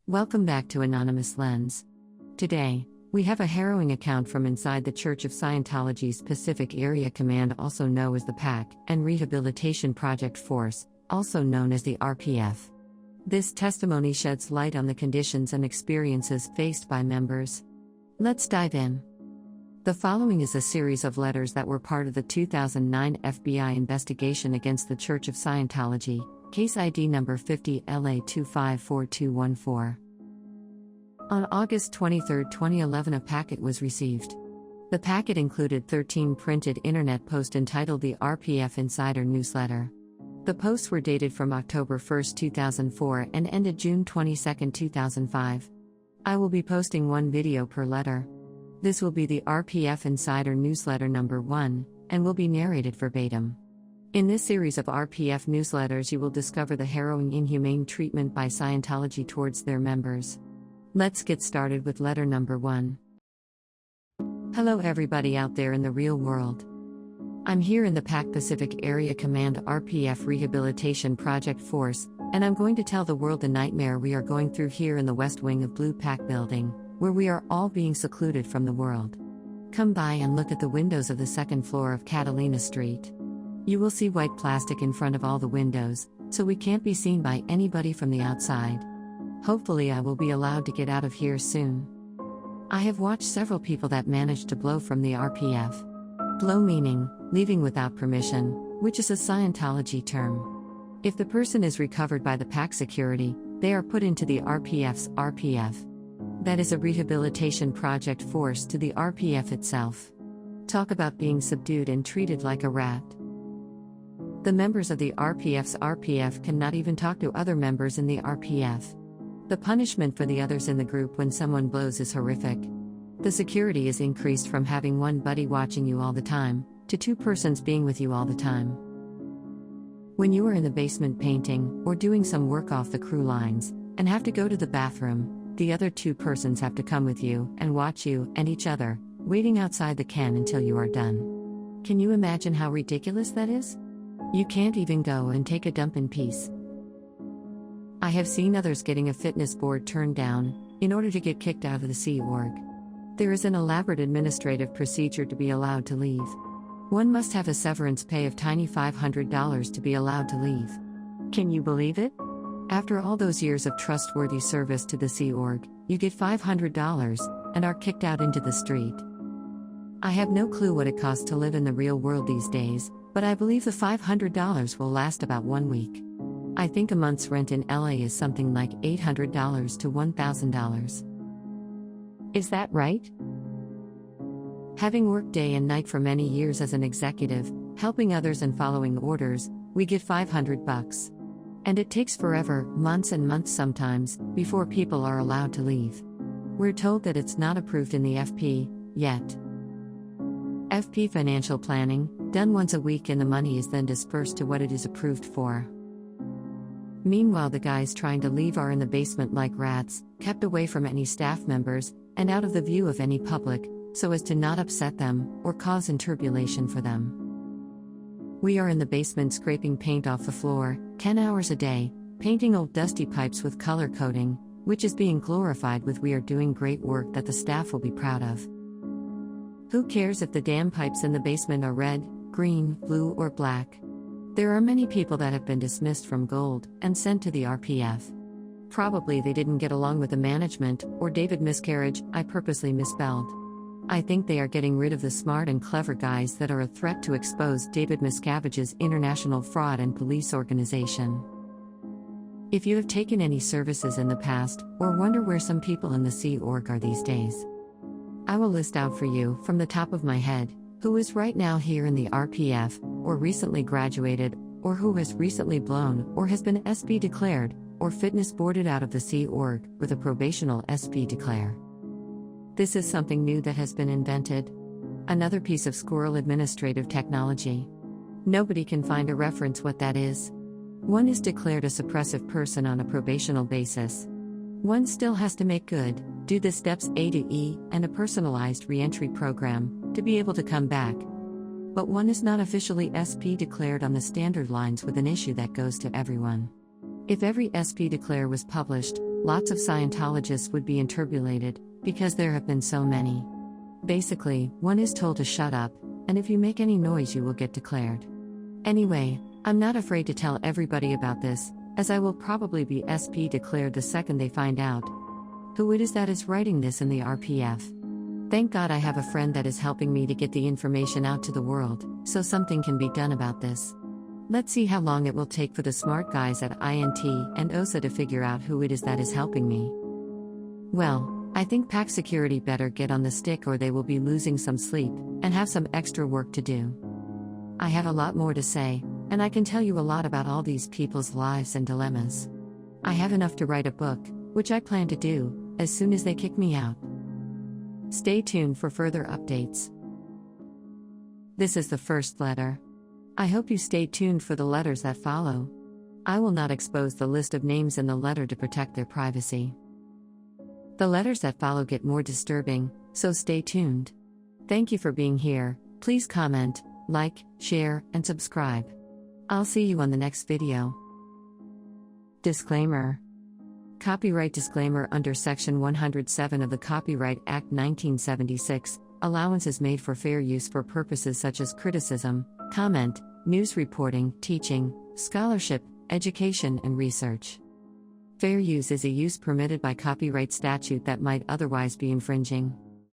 Welcome back to Anonymous Lens. Today, we have a harrowing account from inside the Church of Scientology's Pacific Area Command, also known as the PAC, and Rehabilitation Project Force, also known as the RPF. This testimony sheds light on the conditions and experiences faced by members. Let's dive in. The following is a series of letters that were part of the 2009 FBI investigation against the Church of Scientology, case ID number 50 LA254214. On August 23, 2011, a packet was received. The packet included 13 printed internet posts entitled the RPF Insider Newsletter. The posts were dated from October 1, 2004 and ended June 22, 2005. I will be posting one video per letter. This will be the RPF Insider Newsletter number 1, and will be narrated verbatim. In this series of RPF newsletters, you will discover the harrowing, inhumane treatment by Scientology towards their members. Let's get started with letter number 1. Hello everybody out there in the real world. I'm here in the PAC Pacific Area Command RPF Rehabilitation Project Force, and I'm going to tell the world the nightmare we are going through here in the West Wing of Blue PAC building, where we are all being secluded from the world. Come by and look at the windows of the second floor of Catalina Street. You will see white plastic in front of all the windows, so we can't be seen by anybody from the outside. Hopefully I will be allowed to get out of here soon. I have watched several people that managed to blow from the RPF. Blow meaning, leaving without permission, which is a Scientology term. If the person is recovered by the PAC security, they are put into the RPF's RPF. That is a rehabilitation project force to the RPF itself. Talk about being subdued and treated like a rat. The members of the RPF's RPF cannot even talk to other members in the RPF. The punishment for the others in the group when someone blows is horrific. The security is increased from having one buddy watching you all the time, to 2 persons being with you all the time. When you are in the basement painting, or doing some work off the crew lines, and have to go to the bathroom, the other 2 persons have to come with you, and watch you, and each other, waiting outside the can until you are done. Can you imagine how ridiculous that is? You can't even go and take a dump in peace. I have seen others getting a fitness board turned down, in order to get kicked out of the Sea Org. There is an elaborate administrative procedure to be allowed to leave. One must have a severance pay of tiny $500 to be allowed to leave. Can you believe it? After all those years of trustworthy service to the Sea Org, you get $500, and are kicked out into the street. I have no clue what it costs to live in the real world these days, but I believe the $500 will last about 1 week. I think a month's rent in LA is something like $800 to $1,000. Is that right? Having worked day and night for many years as an executive, helping others and following orders, we get $500. And it takes forever, months and months sometimes, before people are allowed to leave. We're told that it's not approved in the FP, yet. FP financial planning, done once a week, and the money is then dispersed to what it is approved for. Meanwhile, the guys trying to leave are in the basement like rats, kept away from any staff members, and out of the view of any public, so as to not upset them, or cause interpolation for them. We are in the basement scraping paint off the floor, 10 hours a day, painting old dusty pipes with color coding, which is being glorified with we are doing great work that the staff will be proud of. Who cares if the damn pipes in the basement are red, green, blue, or black? There are many people that have been dismissed from Gold and sent to the RPF. Probably they didn't get along with the management, or David Miscarriage, I purposely misspelled. I think they are getting rid of the smart and clever guys that are a threat to expose David Miscavige's international fraud and police organization. If you have taken any services in the past, or wonder where some people in the Sea Org are these days, I will list out for you, from the top of my head, who is right now here in the RPF, or recently graduated, or who has recently blown, or has been SP declared, or fitness boarded out of the Sea Org, with a probational SP declare. This is something new that has been invented. Another piece of squirrel administrative technology. Nobody can find a reference what that is. One is declared a suppressive person on a probational basis. One still has to make good, do the steps A to E, and a personalized re-entry program, to be able to come back. But one is not officially SP declared on the standard lines with an issue that goes to everyone. If every SP declare was published, lots of Scientologists would be interpolated, because there have been so many. Basically, one is told to shut up, and if you make any noise you will get declared. Anyway, I'm not afraid to tell everybody about this, as I will probably be SP declared the second they find out. Who it is that is writing this in the RPF? Thank God I have a friend that is helping me to get the information out to the world, so something can be done about this. Let's see how long it will take for the smart guys at INT and OSA to figure out who it is that is helping me. Well, I think PAC security better get on the stick or they will be losing some sleep, and have some extra work to do. I have a lot more to say, and I can tell you a lot about all these people's lives and dilemmas. I have enough to write a book, which I plan to do, as soon as they kick me out. Stay tuned for further updates. This is the first letter. I hope you stay tuned for the letters that follow. I will not expose the list of names in the letter to protect their privacy. The letters that follow get more disturbing, so stay tuned. Thank you for being here. Please comment, like, share, and subscribe. I'll see you on the next video. Disclaimer. Copyright disclaimer. Under Section 107 of the Copyright Act 1976, allowance is made for fair use for purposes such as criticism, comment, news reporting, teaching, scholarship, education, and research. Fair use is a use permitted by copyright statute that might otherwise be infringing.